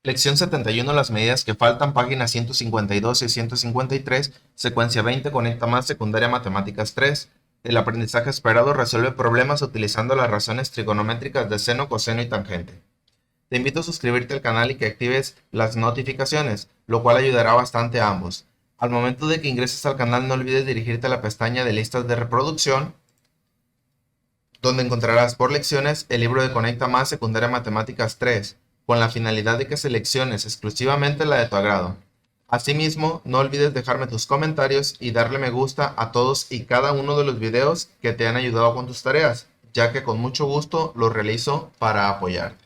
Lección 71, las medidas que faltan, páginas 152 y 153, secuencia 20, conecta más, secundaria matemáticas 3. El aprendizaje esperado resuelve problemas utilizando las razones trigonométricas de seno, coseno y tangente. Te invito a suscribirte al canal y que actives las notificaciones, lo cual ayudará bastante a ambos. Al momento de que ingreses al canal, no olvides dirigirte a la pestaña de listas de reproducción, donde encontrarás por lecciones el libro de Conecta Más Secundaria Matemáticas 3, con la finalidad de que selecciones exclusivamente la de tu agrado. Asimismo, no olvides dejarme tus comentarios y darle me gusta a todos y cada uno de los videos que te han ayudado con tus tareas, ya que con mucho gusto los realizo para apoyarte.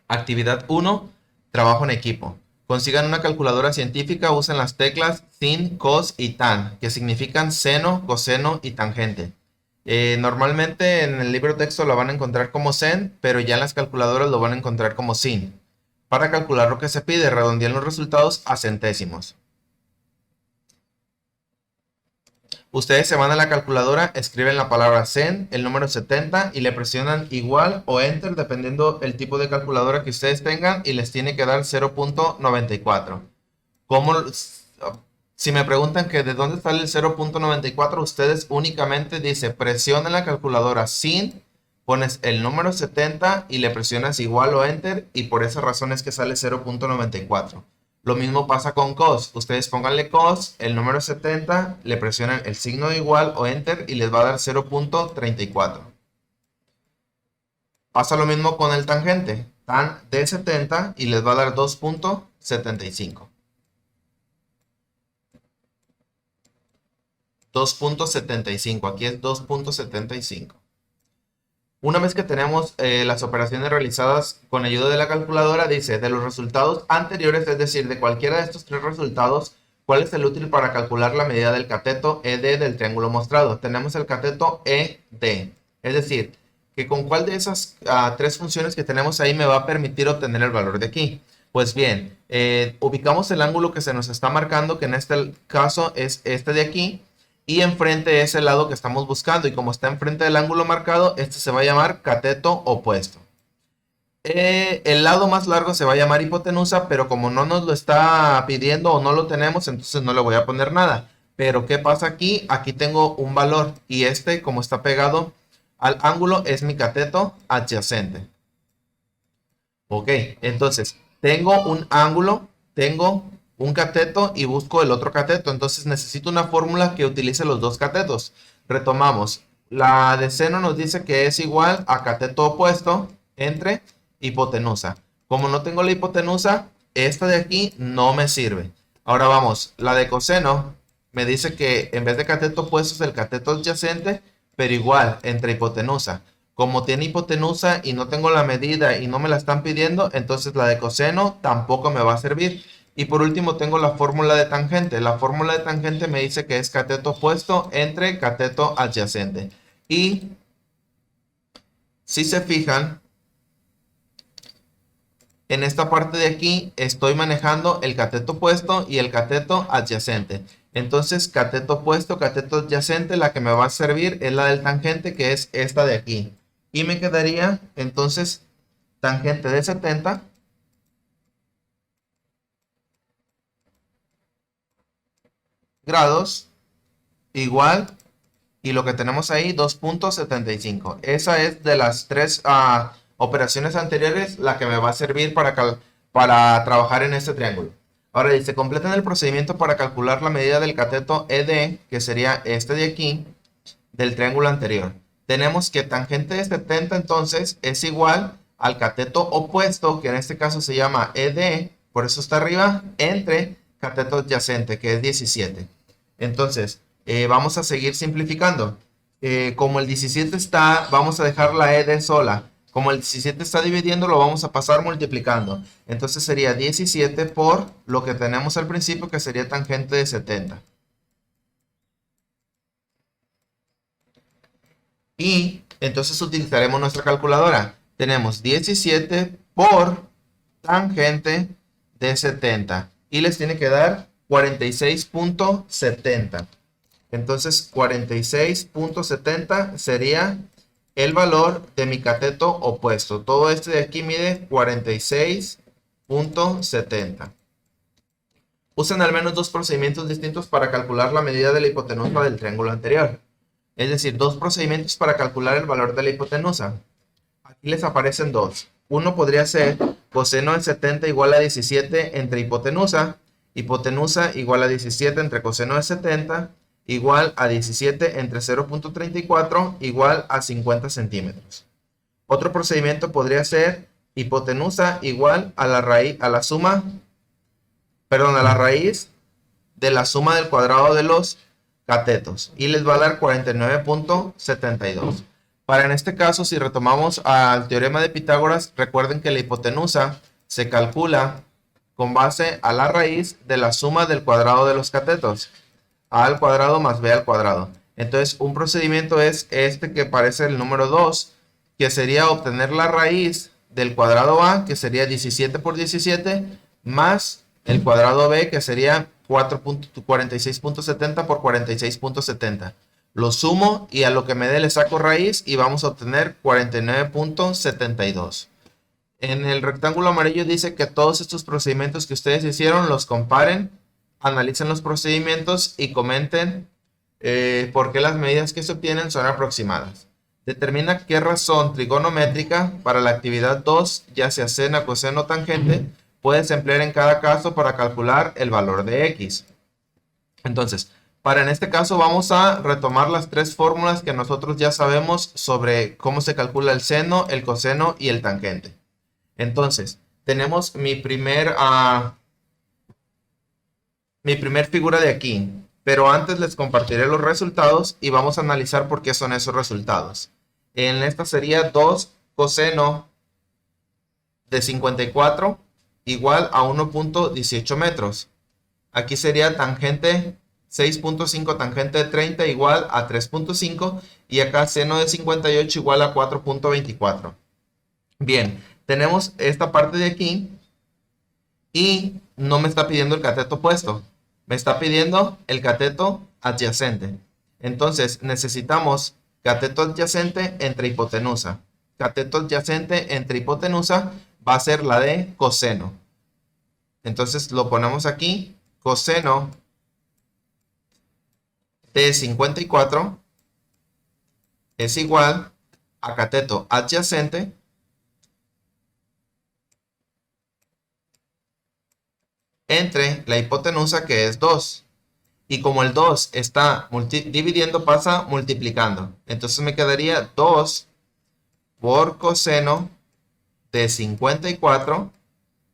Actividad 1. Trabajo en equipo. Consigan una calculadora científica, usen las teclas sin, cos y tan, que significan seno, coseno y tangente. Normalmente en el libro texto lo van a encontrar como sen, pero ya en las calculadoras lo van a encontrar como sin. Para calcular lo que se pide, redondeen los resultados a centésimos. Ustedes se van a la calculadora, escriben la palabra sen, el número 70 y le presionan igual o enter dependiendo el tipo de calculadora que ustedes tengan y les tiene que dar 0.94. Si me preguntan que de dónde sale el 0.94, ustedes únicamente dicen presionen la calculadora sin, pones el número 70 y le presionas igual o enter y por esa razón es que sale 0.94. Lo mismo pasa con cos. Ustedes pónganle cos, el número 70, le presionan el signo de igual o enter y les va a dar 0.34. Pasa lo mismo con el tangente. Tan de 70 y les va a dar 2.75. 2.75. Aquí es 2.75. Una vez que tenemos las operaciones realizadas con ayuda de la calculadora, dice, de los resultados anteriores, es decir, de cualquiera de estos tres resultados, ¿cuál es el útil para calcular la medida del cateto ED del triángulo mostrado? Tenemos el cateto ED, es decir, que con cuál de esas tres funciones que tenemos ahí me va a permitir obtener el valor de aquí. Pues bien, ubicamos el ángulo que se nos está marcando, que en este caso es este de aquí, y enfrente es el lado que estamos buscando, y como está enfrente del ángulo marcado, este se va a llamar cateto opuesto. El lado más largo se va a llamar hipotenusa, pero como no nos lo está pidiendo o no lo tenemos, entonces no le voy a poner nada. Pero ¿qué pasa aquí? Aquí tengo un valor, y este, como está pegado al ángulo, es mi cateto adyacente. Ok, entonces tengo un ángulo, tengo un cateto y busco el otro cateto. Entonces necesito una fórmula que utilice los dos catetos. Retomamos. La de seno nos dice que es igual a cateto opuesto entre hipotenusa. Como no tengo la hipotenusa, esta de aquí no me sirve. Ahora vamos. La de coseno me dice que en vez de cateto opuesto es el cateto adyacente, pero igual entre hipotenusa. Como tiene hipotenusa y no tengo la medida y no me la están pidiendo, entonces la de coseno tampoco me va a servir. Y por último tengo la fórmula de tangente. La fórmula de tangente me dice que es cateto opuesto entre cateto adyacente. Y si se fijan, en esta parte de aquí estoy manejando el cateto opuesto y el cateto adyacente. Entonces, cateto opuesto, cateto adyacente, la que me va a servir es la del tangente, que es esta de aquí. Y me quedaría, entonces, tangente de 70 grados igual, y lo que tenemos ahí, 2.75. Esa es de las tres operaciones anteriores la que me va a servir para trabajar en este triángulo. Ahora dice, completen el procedimiento para calcular la medida del cateto ED, que sería este de aquí, del triángulo anterior. Tenemos que tangente de 70 entonces es igual al cateto opuesto, que en este caso se llama ED, por eso está arriba, entre cateto adyacente, que es 17. Entonces, vamos a seguir simplificando. Como el 17 está, vamos a dejar la ED sola. Como el 17 está dividiendo, lo vamos a pasar multiplicando. Entonces sería 17 por lo que tenemos al principio, que sería tangente de 70. Y entonces utilizaremos nuestra calculadora. Tenemos 17 por tangente de 70. Y les tiene que dar 46.70. Entonces 46.70 sería el valor de mi cateto opuesto. Todo este de aquí mide 46.70. Usen al menos dos procedimientos distintos para calcular la medida de la hipotenusa del triángulo anterior. Es decir, dos procedimientos para calcular el valor de la hipotenusa. Aquí les aparecen dos. Uno podría ser coseno de 70 igual a 17 entre hipotenusa igual a 17 entre coseno de 70 igual a 17 entre 0.34 igual a 50 centímetros. Otro procedimiento podría ser hipotenusa igual a la raíz, a la raíz de la suma del cuadrado de los catetos y les va a dar 49.72. Para en este caso, si retomamos al teorema de Pitágoras, recuerden que la hipotenusa se calcula con base a la raíz de la suma del cuadrado de los catetos, a al cuadrado más b al cuadrado. Entonces, un procedimiento es este que parece el número 2, que sería obtener la raíz del cuadrado a, que sería 17 por 17, más el cuadrado b, que sería 46.70 por 46.70. Lo sumo y a lo que me dé le saco raíz y vamos a obtener 49.72. En el rectángulo amarillo dice que todos estos procedimientos que ustedes hicieron los comparen, analicen los procedimientos y comenten por qué las medidas que se obtienen son aproximadas. Determina qué razón trigonométrica para la actividad 2, ya sea seno, coseno o tangente, puedes emplear en cada caso para calcular el valor de x. Entonces, en este caso vamos a retomar las tres fórmulas que nosotros ya sabemos sobre cómo se calcula el seno, el coseno y el tangente. Entonces, tenemos mi primer figura de aquí, pero antes les compartiré los resultados y vamos a analizar por qué son esos resultados. En esta sería 2 coseno de 54 igual a 1.18 metros. Aquí sería tangente 6.5 tangente de 30 igual a 3.5 y acá seno de 58 igual a 4.24. Bien, tenemos esta parte de aquí y no me está pidiendo el cateto opuesto, me está pidiendo el cateto adyacente. Entonces necesitamos cateto adyacente entre hipotenusa. Cateto adyacente entre hipotenusa va a ser la de coseno. Entonces lo ponemos aquí, coseno de 54 es igual a cateto adyacente entre la hipotenusa, que es 2. Y como el 2 está dividiendo, pasa multiplicando. Entonces me quedaría 2 por coseno de 54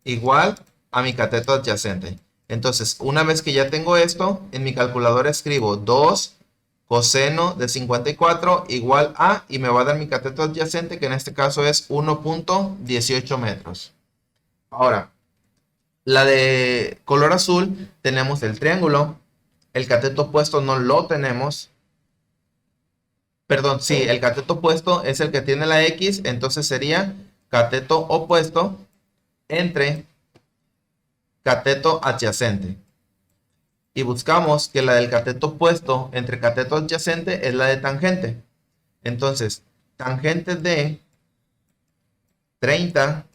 igual a mi cateto adyacente. Entonces, una vez que ya tengo esto, en mi calculadora escribo 2 coseno de 54 igual a, y me va a dar mi cateto adyacente, que en este caso es 1.18 metros. Ahora, la de color azul, tenemos el triángulo. El cateto opuesto no lo tenemos. Perdón, sí, el cateto opuesto es el que tiene la X, entonces sería cateto opuesto entre cateto adyacente. Y buscamos que la del cateto opuesto entre cateto adyacente es la de tangente. Entonces, tangente de 30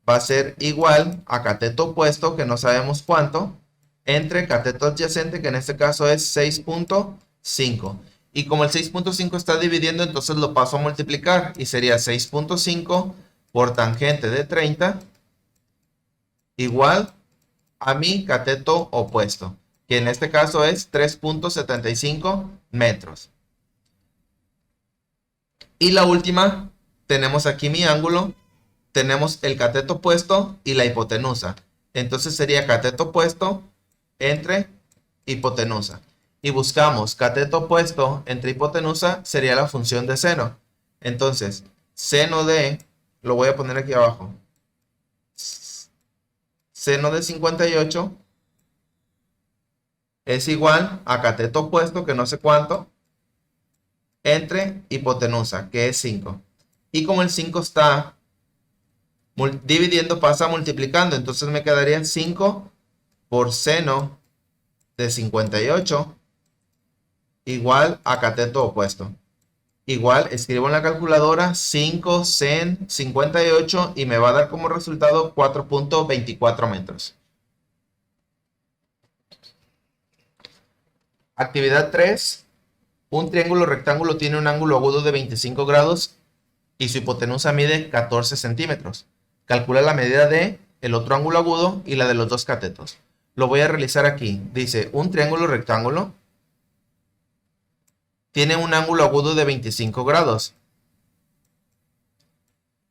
va a ser igual a cateto opuesto, que no sabemos cuánto, entre cateto adyacente, que en este caso es 6.5. Y como el 6.5 está dividiendo, entonces lo paso a multiplicar y sería 6.5 por tangente de 30 igual a mi cateto opuesto, que en este caso es 3.75 metros. Y la última, tenemos aquí mi ángulo, tenemos el cateto opuesto y la hipotenusa. Entonces sería cateto opuesto entre hipotenusa. Y buscamos cateto opuesto entre hipotenusa, sería la función de seno. Entonces, seno de, lo voy a poner aquí abajo, seno de 58 es igual a cateto opuesto, que no sé cuánto, entre hipotenusa, que es 5. Y como el 5 está dividiendo, pasa multiplicando. Entonces me quedaría 5 por seno de 58 igual a cateto opuesto. Igual escribo en la calculadora 5 sen 58 y me va a dar como resultado 4.24 metros. Actividad 3. Un triángulo rectángulo tiene un ángulo agudo de 25 grados y su hipotenusa mide 14 centímetros. Calcula la medida de el otro ángulo agudo y la de los dos catetos. Lo voy a realizar aquí. Dice, un triángulo rectángulo tiene un ángulo agudo de 25 grados.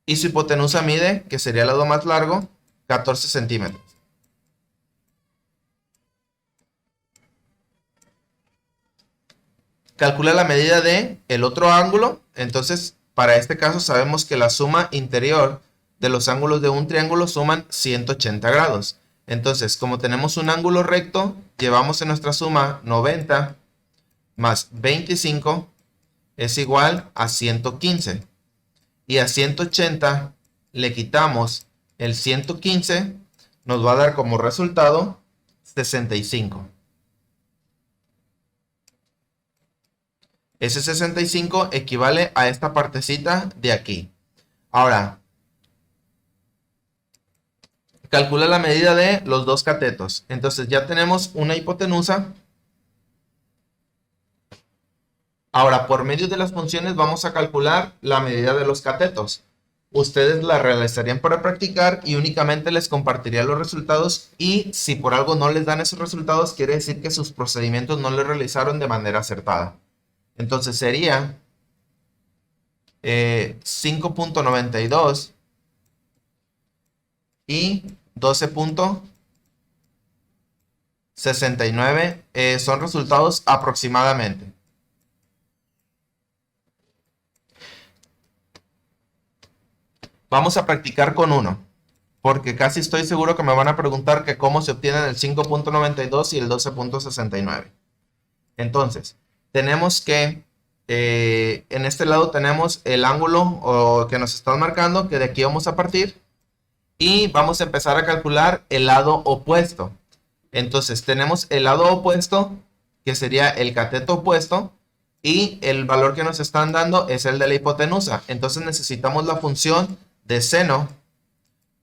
Y su hipotenusa mide, que sería el lado más largo, 14 centímetros. Calcula la medida de el otro ángulo. Entonces, para este caso sabemos que la suma interior de los ángulos de un triángulo suman 180 grados. Entonces, como tenemos un ángulo recto, llevamos en nuestra suma 90 más 25 es igual a 115. Y a 180 le quitamos el 115, nos va a dar como resultado 65. Ese 65 equivale a esta partecita de aquí. Ahora, calcula la medida de los dos catetos. Entonces ya tenemos una hipotenusa. Ahora, por medio de las funciones vamos a calcular la medida de los catetos. Ustedes la realizarían para practicar y únicamente les compartiría los resultados, y si por algo no les dan esos resultados, quiere decir que sus procedimientos no los realizaron de manera acertada. Entonces sería 5.92 y 12.69 son resultados aproximadamente. Vamos a practicar con uno, porque casi estoy seguro que me van a preguntar que cómo se obtienen el 5.92 y el 12.69. Entonces, tenemos que, en este lado tenemos el ángulo que nos están marcando, que de aquí vamos a partir, y vamos a empezar a calcular el lado opuesto. Entonces, tenemos el lado opuesto, que sería el cateto opuesto, y el valor que nos están dando es el de la hipotenusa. Entonces, necesitamos la función de seno.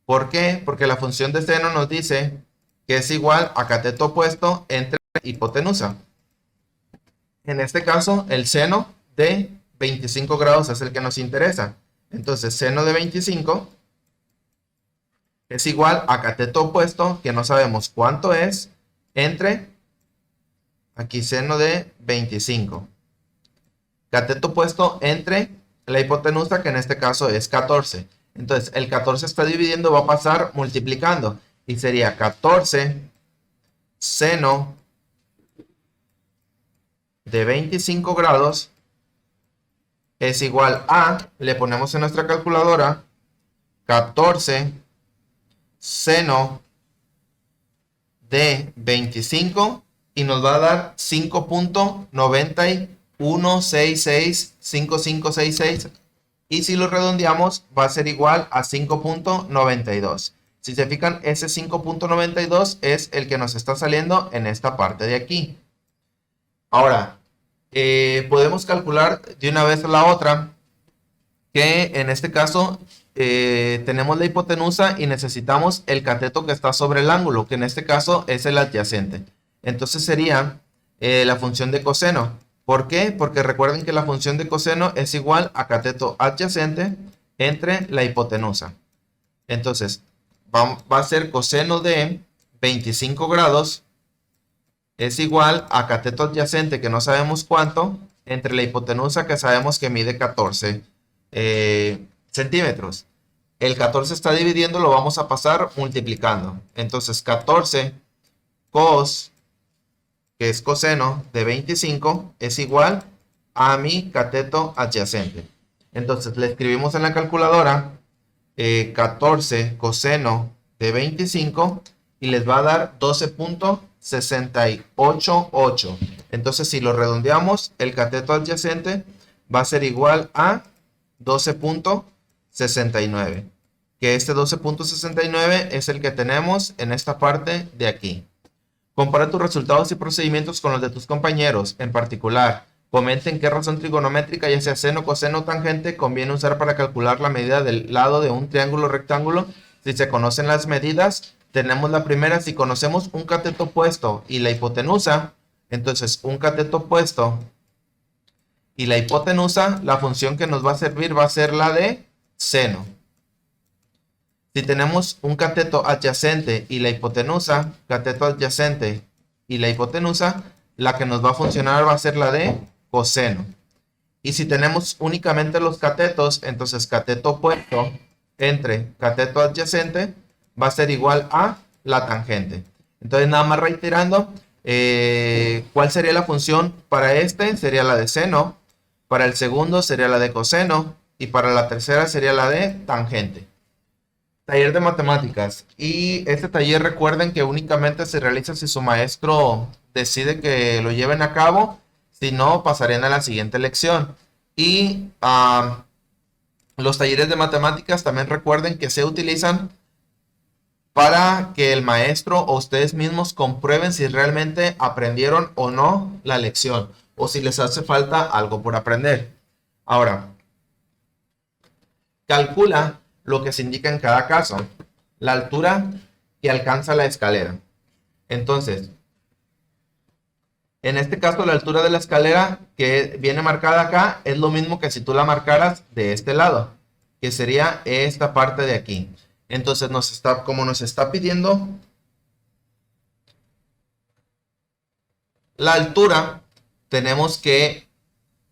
¿Por qué? Porque la función de seno nos dice que es igual a cateto opuesto entre hipotenusa. En este caso, el seno de 25 grados es el que nos interesa. Entonces, seno de 25 es igual a cateto opuesto, que no sabemos cuánto es, entre, aquí seno de 25. Cateto opuesto entre la hipotenusa, que en este caso es 14. Entonces, el 14 está dividiendo, va a pasar multiplicando. Y sería 14 seno de 25 grados es igual a, le ponemos en nuestra calculadora, 14 seno de 25 y nos va a dar 5.91665566. Y si lo redondeamos, va a ser igual a 5.92. Si se fijan, ese 5.92 es el que nos está saliendo en esta parte de aquí. Ahora, podemos calcular de una vez la otra, que en este caso tenemos la hipotenusa y necesitamos el cateto que está sobre el ángulo, que en este caso es el adyacente. Entonces sería la función de coseno. ¿Por qué? Porque recuerden que la función de coseno es igual a cateto adyacente entre la hipotenusa. Entonces, va a ser coseno de 25 grados es igual a cateto adyacente, que no sabemos cuánto, entre la hipotenusa, que sabemos que mide 14 centímetros. El 14 está dividiendo, lo vamos a pasar multiplicando. Entonces, 14 cos, que es coseno de 25, es igual a mi cateto adyacente. Entonces, le escribimos en la calculadora 14 coseno de 25 y les va a dar 12.688. Entonces, si lo redondeamos, el cateto adyacente va a ser igual a 12.69. Que este 12.69 es el que tenemos en esta parte de aquí. Compara tus resultados y procedimientos con los de tus compañeros, en particular Comenten qué razón trigonométrica, ya sea seno, coseno o tangente, conviene usar para calcular la medida del lado de un triángulo rectángulo. Si se conocen las medidas, tenemos la primera. Si conocemos un cateto opuesto y la hipotenusa, entonces un cateto opuesto y la hipotenusa, la función que nos va a servir va a ser la de seno. Si tenemos un cateto adyacente y la hipotenusa, cateto adyacente y la hipotenusa, la que nos va a funcionar va a ser la de coseno. Y si tenemos únicamente los catetos, entonces cateto opuesto entre cateto adyacente va a ser igual a la tangente. Entonces, nada más reiterando, ¿cuál sería la función para este? Sería la de seno. Para el segundo sería la de coseno. Y para la tercera sería la de tangente. Taller de matemáticas. Y este taller, recuerden que únicamente se realiza si su maestro decide que lo lleven a cabo. Si no, pasarían a la siguiente lección. Y los talleres de matemáticas también recuerden que se utilizan para que el maestro o ustedes mismos comprueben si realmente aprendieron o no la lección, o si les hace falta algo por aprender. Ahora, calcula lo que se indica en cada caso. La altura que alcanza la escalera. Entonces, en este caso, la altura de la escalera que viene marcada acá es lo mismo que si tú la marcaras de este lado, que sería esta parte de aquí. Entonces, como nos está pidiendo la altura, tenemos que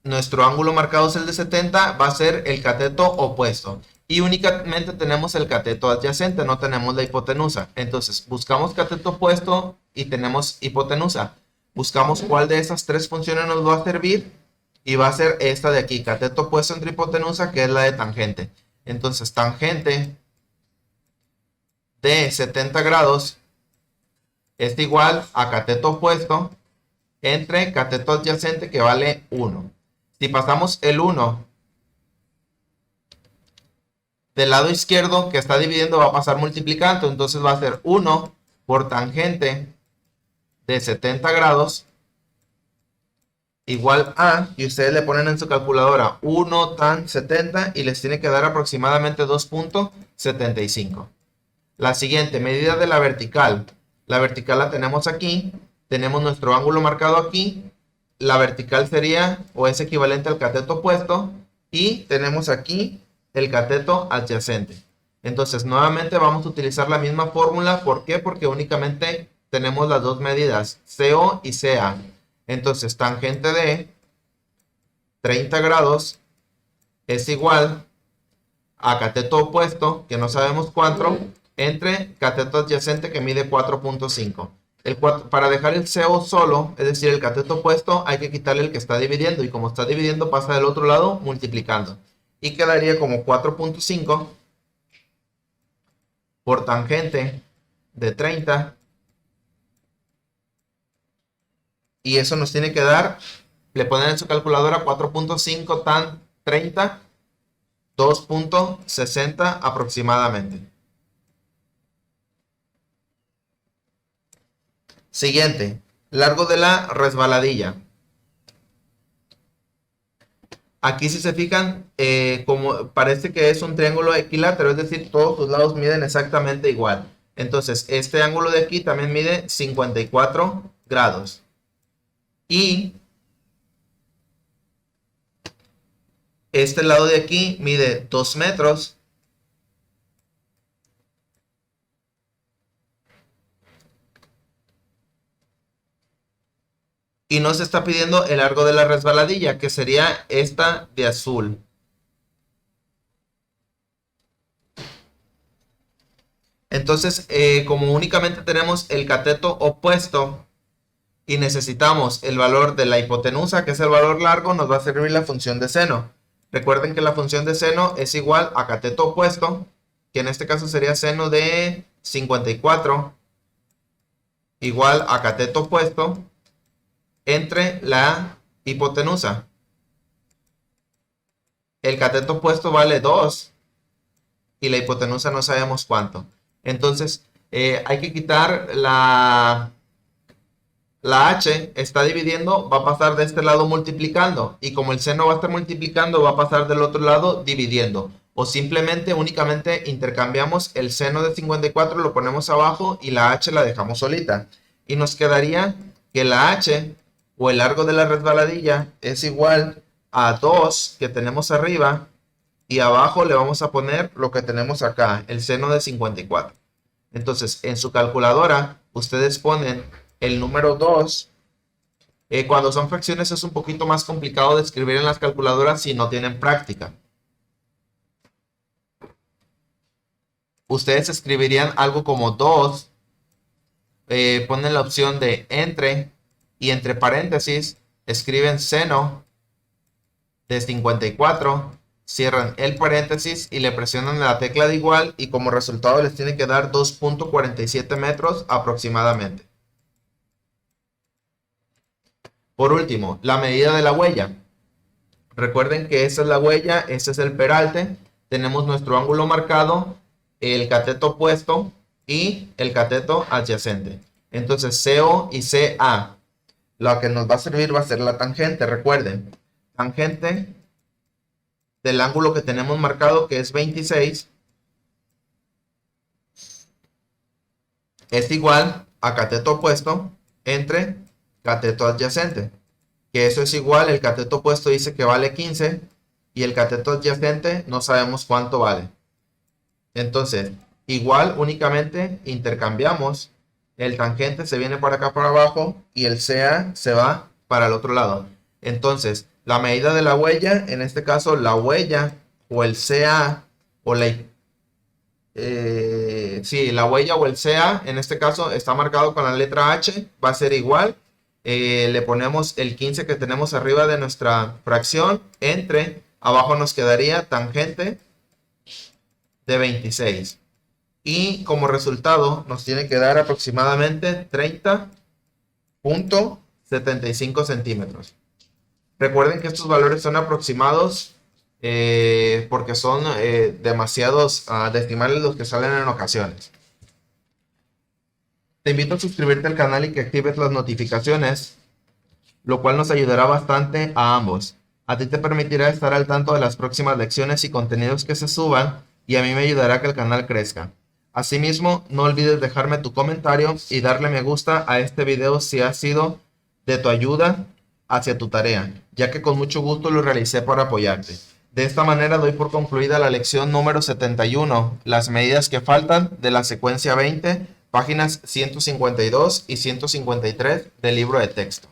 nuestro ángulo marcado es el de 70, va a ser el cateto opuesto. Y únicamente tenemos el cateto adyacente, no tenemos la hipotenusa. Entonces, buscamos cateto opuesto y tenemos hipotenusa. Buscamos cuál de esas tres funciones nos va a servir y va a ser esta de aquí, cateto opuesto entre hipotenusa, que es la de tangente. Entonces, tangente de 70 grados es igual a cateto opuesto entre cateto adyacente, que vale 1. Si pasamos el 1 del lado izquierdo que está dividiendo, va a pasar multiplicando. Entonces va a ser 1 por tangente de 70 grados igual a, y ustedes le ponen en su calculadora 1 tan 70 y les tiene que dar aproximadamente 2.75. La siguiente, medida de la vertical. La vertical la tenemos aquí. Tenemos nuestro ángulo marcado aquí. La vertical sería o es equivalente al cateto opuesto. Y tenemos aquí el cateto adyacente. Entonces, nuevamente vamos a utilizar la misma fórmula. ¿Por qué? Porque únicamente tenemos las dos medidas, CO y CA. Entonces, tangente de 30 grados es igual a cateto opuesto, que no sabemos cuánto, entre cateto adyacente, que mide 4.5. Para dejar el CO solo, es decir, el cateto opuesto, hay que quitarle el que está dividiendo. Y como está dividiendo, pasa del otro lado multiplicando. Y quedaría como 4.5 por tangente de 30. Y eso nos tiene que dar, le ponen en su calculadora 4.5 tan 30, 2.60 aproximadamente. Siguiente, largo de la resbaladilla. Aquí si se fijan, como parece que es un triángulo equilátero, es decir, todos sus lados miden exactamente igual. Entonces, este ángulo de aquí también mide 54 grados. Y este lado de aquí mide 2 metros. Y nos está pidiendo el largo de la resbaladilla, que sería esta de azul. Entonces, como únicamente tenemos el cateto opuesto y necesitamos el valor de la hipotenusa, que es el valor largo, nos va a servir la función de seno. Recuerden que la función de seno es igual a cateto opuesto, que en este caso sería seno de 54, igual a cateto opuesto entre la hipotenusa. El cateto opuesto vale 2 y la hipotenusa no sabemos cuánto. Entonces, hay que quitar La h está dividiendo, va a pasar de este lado multiplicando. Y como el seno va a estar multiplicando, va a pasar del otro lado dividiendo. O simplemente, únicamente intercambiamos el seno de 54, lo ponemos abajo y la h la dejamos solita. Y nos quedaría que la h o el largo de la resbaladilla es igual a 2 que tenemos arriba. Y abajo le vamos a poner lo que tenemos acá, el seno de 54. Entonces, en su calculadora, ustedes ponen el número 2. Cuando son fracciones es un poquito más complicado de escribir en las calculadoras si no tienen práctica. Ustedes escribirían algo como 2. Ponen la opción de entre y entre paréntesis escriben seno de 54. Cierran el paréntesis y le presionan la tecla de igual y como resultado les tiene que dar 2.47 metros aproximadamente. Por último, la medida de la huella. Recuerden que esa es la huella, ese es el peralte. Tenemos nuestro ángulo marcado, el cateto opuesto y el cateto adyacente. Entonces CO y CA. Lo que nos va a servir va a ser la tangente. Recuerden, tangente del ángulo que tenemos marcado, que es 26, es igual a cateto opuesto entre cateto adyacente, que eso es igual, el cateto opuesto dice que vale 15 y el cateto adyacente no sabemos cuánto vale. Entonces, igual únicamente intercambiamos, el tangente se viene para acá para abajo y el CA se va para el otro lado. Entonces, la medida de la huella, en este caso la huella o el CA o la huella o el CA, en este caso está marcado con la letra H, va a ser igual. Le ponemos el 15 que tenemos arriba de nuestra fracción, entre, abajo nos quedaría tangente de 26. Y como resultado nos tiene que dar aproximadamente 30.75 centímetros. Recuerden que estos valores son aproximados porque son demasiados decimales los que salen en ocasiones. Te invito a suscribirte al canal y que actives las notificaciones, lo cual nos ayudará bastante a ambos. A ti te permitirá estar al tanto de las próximas lecciones y contenidos que se suban y a mí me ayudará a que el canal crezca. Asimismo, no olvides dejarme tu comentario y darle me gusta a este video si ha sido de tu ayuda hacia tu tarea, ya que con mucho gusto lo realicé para apoyarte. De esta manera doy por concluida la lección número 71, las medidas que faltan de la secuencia 20, páginas 152 y 153 del libro de texto.